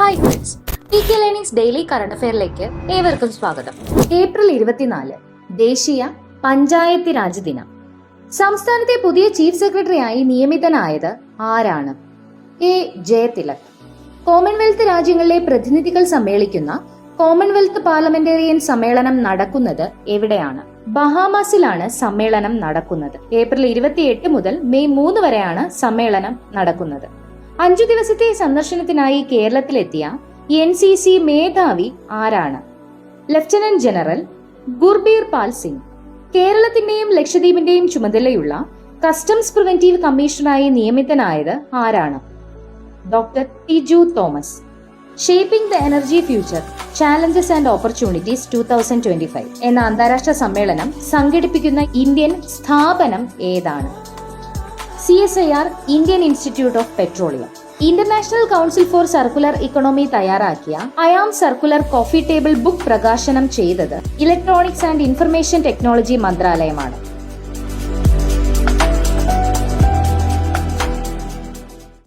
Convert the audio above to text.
Hi friends, PK learnings daily current അഫെയറിലേക്ക് ഏവർക്കും സ്വാഗതം. ഏപ്രിൽ 24 ദേശീയ പഞ്ചായത്ത് രാജ് ദിനം. സംസ്ഥാനത്തെ പുതിയ ചീഫ് സെക്രട്ടറിയായി നിയമിതനായത് ആരാണ്? എ. ജയതിലക്. കോമൺവെൽത്ത് രാജ്യങ്ങളിലെ പ്രതിനിധികൾ സമ്മേളിക്കുന്ന കോമൺവെൽത്ത് പാർലമെന്റേറിയൻ സമ്മേളനം നടക്കുന്നത് എവിടെയാണ്? ബഹാമാസിലാണ് സമ്മേളനം നടക്കുന്നത്. ഏപ്രിൽ 28 മുതൽ മെയ് 3 വരെയാണ് സമ്മേളനം നടക്കുന്നത്. 5 ദിവസത്തെ സന്ദർശനത്തിനായി കേരളത്തിലെത്തിയ NCC മേധാവി ആരാണ്? ലഫ്റ്റനന്റ് ജനറൽ ഗുർബീർ പാൽ സിംഗ്. കേരളത്തിന്റെയും ലക്ഷദ്വീപിന്റെയും ചുമതലയുള്ള കസ്റ്റംസ് പ്രിവന്റീവ് കമ്മീഷണറായി നിയമിതനായത് ആരാണ്? Doctor Tiju Thomas. Shaping the energy future challenges and opportunities 2025 എന്ന അന്താരാഷ്ട്ര സമ്മേളനം സംഘടിപ്പിക്കുന്ന ഇന്ത്യൻ സ്ഥാപനം ഏതാണ്? CSIR Indian institute of petroleum. International council for circular economy തയ്യാറാക്കിയ I am circular coffee table book പ്രകാശനം ചെയ്തത് ഇലക്ട്രോണിക്സ് ആൻഡ് ഇൻഫർമേഷൻ ടെക്നോളജി മന്ത്രാലയമാണ്.